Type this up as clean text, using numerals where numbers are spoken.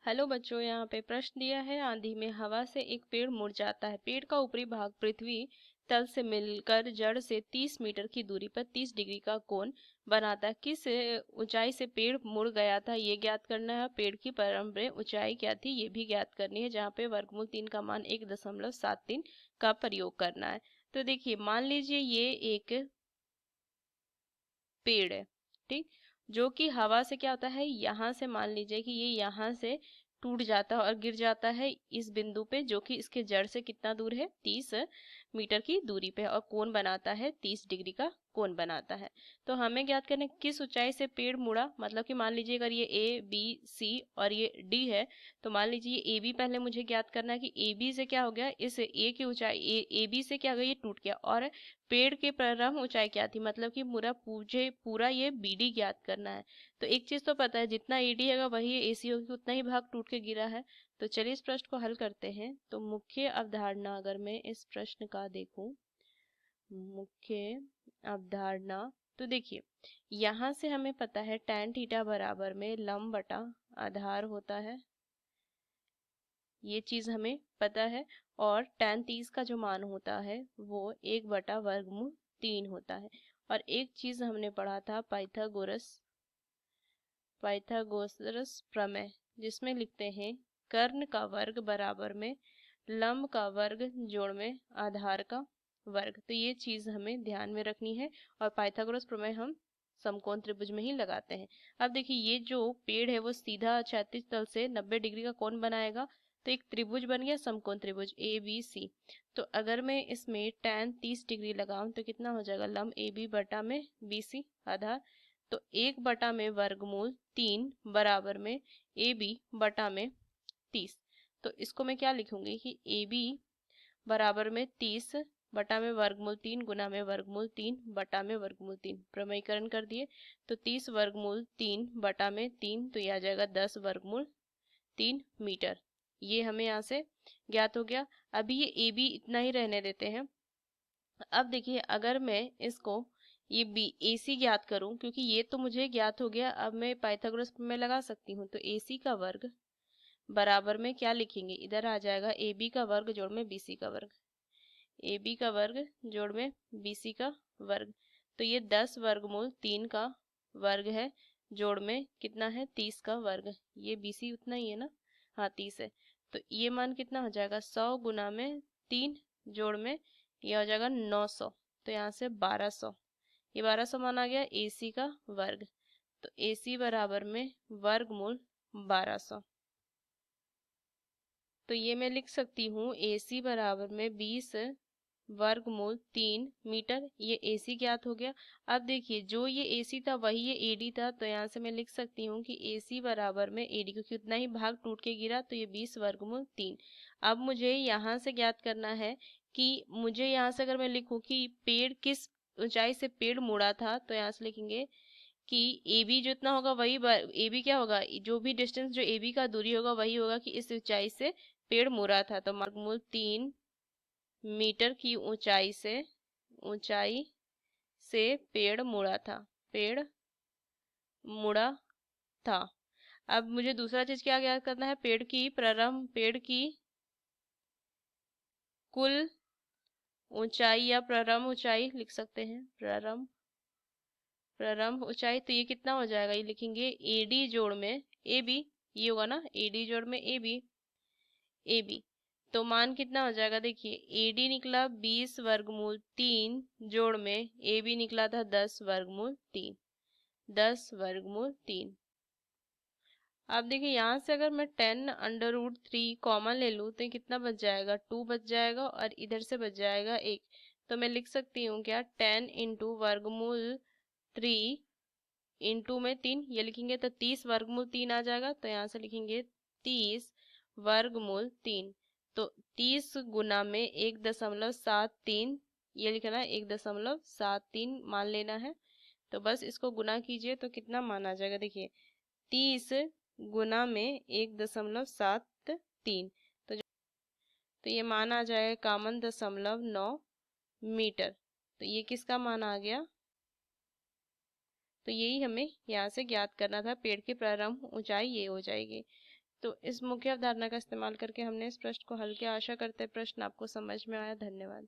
Hello बच्चों, यहाँ पे प्रश्न दिया है। आंधी में हवा से एक पेड़ मुड़ जाता है। पेड़ का ऊपरी भाग पृथ्वी तल से मिलकर जड़ से 30 मीटर की दूरी पर 30 डिग्री का कोण बनाता है। किस ऊंचाई से पेड़ मुड़ गया था ये ज्ञात करना है। पेड़ की प्रारंभिक ऊंचाई क्या थी ये भी ज्ञात करनी है, जहाँ पे वर्गमूल 3 का मान 1.73 का प्रयोग करना है। तो देखिए, मान लीजिए ये एक पेड़ है, ठीक, जो कि हवा से क्या होता है, यहाँ से मान लीजिए कि ये यहाँ से टूट जाता है और गिर जाता है इस बिंदु पे, जो कि इसके जड़ से कितना दूर है, 30 मीटर की दूरी पे, और कोण बनाता है 30 डिग्री का कोण बनाता है। तो हमें ज्ञात करना है किस ऊंचाई से पेड़ मुड़ा। मतलब कि मान लीजिए अगर ये ए बी सी और ये डी है, तो मान लीजिए ए बी पहले मुझे ज्ञात करना है कि ए बी से क्या हो गया, इस ए की ऊंचाई ए बी से क्या हो गया, ये टूट गया। और पेड़ की प्रारंभ ऊंचाई क्या थी, मतलब कि पूरा ये बीडी ज्ञात करना है। तो एक चीज तो पता है, जितना एडी होगा वही एसी होगी, उतना ही भाग टूट के गिरा है। तो चलिए इस प्रश्न को हल करते हैं। तो मुख्य अवधारणा, अगर मैं इस प्रश्न का देखूं, मुख्य अवधारणा, तो देखिए यहाँ से हमें पता है tan थीटा बराबर में लंब बटा आधार होता है, ये चीज हमें पता है। और tan 30 का जो मान होता है वो 1/वर्गमूल 3 होता है। और एक चीज हमने पढ़ा था, पाइथागोरस प्रमेय, जिसमें लिखते हैं कर्ण का वर्ग बराबर में लंब का वर्ग जोड़ में आधार का वर्ग। तो ये चीज हमें ध्यान में रखनी है। और पाइथागोरस प्रमेय हम समकोण त्रिभुज में ही लगाते हैं। अब देखिए, ये जो पेड़ है वो सीधा क्षैतिज तल से 90 डिग्री का कोण बनाएगा। तो एक त्रिभुज बन गया, समकोण त्रिभुज ए बी सी। तो अगर मैं इसमें tan 30 डिग्री लगाऊं तो कितना हो जाएगा, लंब ए बी बटा में बी सी आधार। तो 1 में वर्गमूल 3 बराबर में ए बी बटा में 30। तो इसको मैं क्या लिखूंगी कि ए बी बराबर में 30 बटा में वर्गमूल 3 गुना में वर्गमूल 3 बटा में वर्गमूल 3, प्रमेयीकरण कर दिए। तो 30 वर्गमूल 3 बटा में 3, तो यह आ जाएगा 10 वर्गमूल 3 मीटर। ये हमें यहाँ से ज्ञात हो गया। अभी ये ए बी इतना ही रहने देते हैं। अब देखिए, अगर मैं इसको ये बी ए सी ज्ञात करूं, क्योंकि ये तो मुझे ज्ञात हो गया, अब मैं पाइथागोरस में लगा सकती हूँ। तो ए सी का वर्ग बराबर में क्या लिखेंगे, इधर आ जाएगा ए बी का वर्ग जोड़ में बी सी का वर्ग, ए बी का वर्ग जोड़ में बी सी का वर्ग। तो ये 10 वर्गमूल 3 का वर्ग है, जोड़ में कितना है, 30 का वर्ग। ये बी सी उतना ही है ना, हाँ 30 है। तो ये मान कितना हो जाएगा, 100 गुना में 3 जोड़ में ये हो जाएगा 900। तो यहाँ से 1200, ये 1200 मान आ गया ए सी का वर्ग। तो ए सी बराबर में वर्गमूल 1200। तो ये मैं लिख सकती हूँ ए सी बराबर में 20 वर्गमूल 3 मीटर। ये ए सी ज्ञात हो गया। अब देखिए, जो ये ए सी था वही ये ए डी था। तो यहाँ से मैं लिख सकती हूँ कि ए सी बराबर में ए डी, क्योंकि उतना ही भाग टूट के गिरा, तो ये 20 वर्गमूल 3। अब मुझे यहाँ से ज्ञात करना है कि मुझे यहाँ से अगर मैं लिखूँ कि पेड़ किस ऊंचाई से पेड़ मुड़ा था, तो यहाँ से लिखेंगे कि ए बी जितना होगा वही, ए बी क्या होगा, जो भी डिस्टेंस, जो ए बी का दूरी होगा वही होगा कि इस ऊंचाई से पेड़ मुड़ा था। तो वर्गमूल 3 मीटर की ऊंचाई से पेड़ मुड़ा था, पेड़ मुड़ा था। अब मुझे दूसरा चीज क्या ज्ञात करना है, पेड़ की कुल ऊंचाई, या प्रारंभ ऊंचाई लिख सकते हैं, प्रारंभ ऊंचाई। तो ये कितना हो जाएगा, ये लिखेंगे ए डी जोड़ में ए बी, ये होगा ना, ए डी जोड़ में ए बी। तो मान कितना हो जाएगा, देखिए ए डी निकला 20 वर्गमूल 3 जोड़ में ए बी निकला था 10 वर्गमूल 3, 10 वर्गमूल 3। अब देखिए, यहाँ से अगर मैं 10√3 कॉमन ले लूँ तो ये कितना बच जाएगा, 2 बच जाएगा, और इधर से बच जाएगा 1। तो मैं लिख सकती हूँ क्या, 10 इंटू वर्गमूल 3 इंटू में 3, ये लिखेंगे तो 30 वर्गमूल 3 आ जाएगा। तो यहाँ से लिखेंगे 30 वर्गमूल 3। तो 30 गुना में 1.73, ये लिखना है 1.73 मान लेना है। तो बस इसको गुना कीजिए तो कितना मान आ जाएगा, देखिए 30 गुना में 1.73। तो ये मान आ जाएगा 51.9 मीटर। तो ये किसका मान आ गया, तो यही हमें यहाँ से ज्ञात करना था। पेड़ की प्रारंभ ऊंचाई ये हो जाएगी। तो इस मुख्य अवधारणा का इस्तेमाल करके हमने इस प्रश्न को हल किया। आशा करते हैं प्रश्न आपको समझ में आया। धन्यवाद।